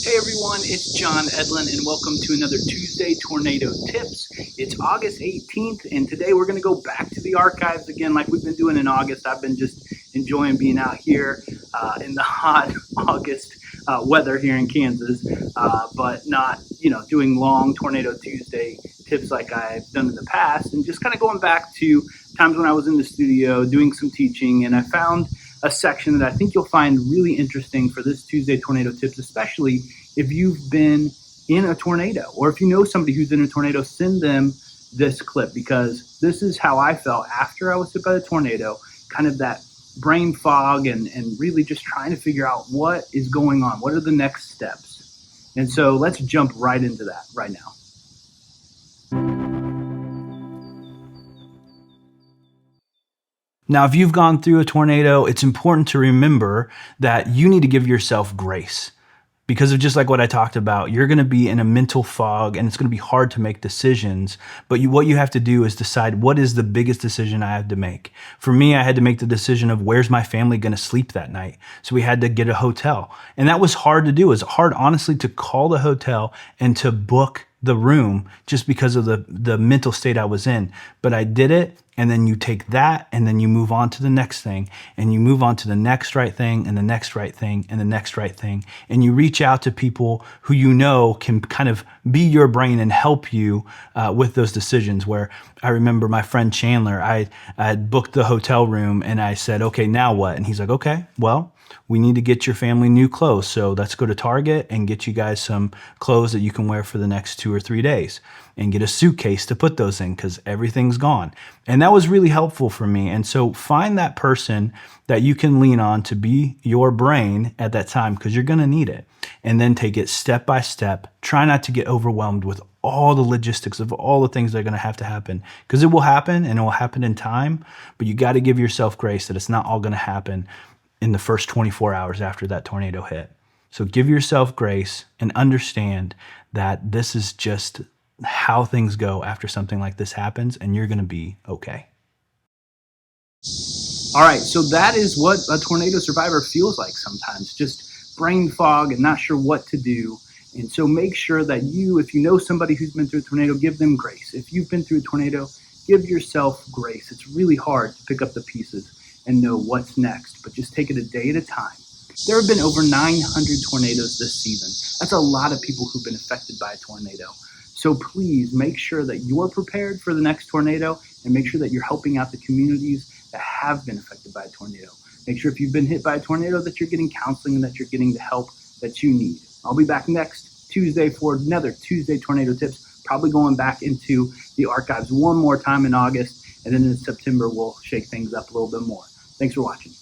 Hey everyone, it's Jon Edlin and welcome to another Tuesday Tornado Tips. It's August 18th and today we're going to go back to the archives again like we've been doing in August. I've been just enjoying being out here in the hot August weather here in Kansas, but not, doing long Tornado Tuesday tips like I've done in the past, and just kind of going back to times when I was in the studio doing some teaching, and I found a section that I think you'll find really interesting for this Tuesday Tornado Tips, especially if you've been in a tornado or if you know somebody who's in a tornado. Send them this clip because this is how I felt after I was hit by the tornado, kind of that brain fog and really just trying to figure out what is going on, what are the next steps. And so let's jump right into that right now. Now, if you've gone through a tornado, it's important to remember that you need to give yourself grace. Because of just like what I talked about, you're going to be in a mental fog and it's going to be hard to make decisions. But what you have to do is decide, what is the biggest decision I have to make? For me, I had to make the decision of where's my family going to sleep that night. So we had to get a hotel. And that was hard to do. It was hard, honestly, to call the hotel and to book the room just because of the mental state I was in. But I did it. And then you take that and then you move on to the next thing, and you move on to the next right thing and the next right thing and the next right thing. And you reach out to people who you know can kind of be your brain and help you with those decisions. Where I remember my friend Chandler, I had booked the hotel room and I said, okay, now what? And he's like, okay, well, we need to get your family new clothes. So let's go to Target and get you guys some clothes that you can wear for the next 2 or 3 days, and get a suitcase to put those in because everything's gone. And that was really helpful for me. And so find that person that you can lean on to be your brain at that time, because you're going to need it. And then take it step by step. Try not to get overwhelmed with all the logistics of all the things that are going to happen, because it will happen and it will happen in time. But you got to give yourself grace that it's not all going to happen in the first 24 hours after that tornado hit. So give yourself grace and understand that this is just how things go after something like this happens, and you're going to be okay. All right, so that is what a tornado survivor feels like sometimes, just brain fog and not sure what to do. And so make sure that if you know somebody who's been through a tornado, give them grace. If you've been through a tornado, give yourself grace. It's really hard to pick up the pieces and know what's next, but just take it a day at a time. There have been over 900 tornadoes this season. That's a lot of people who've been affected by a tornado. So please make sure that you're prepared for the next tornado, and make sure that you're helping out the communities that have been affected by a tornado. Make sure if you've been hit by a tornado that you're getting counseling and that you're getting the help that you need. I'll be back next Tuesday for another Tuesday Tornado Tips, probably going back into the archives one more time in August, and then in September we'll shake things up a little bit more. Thanks for watching.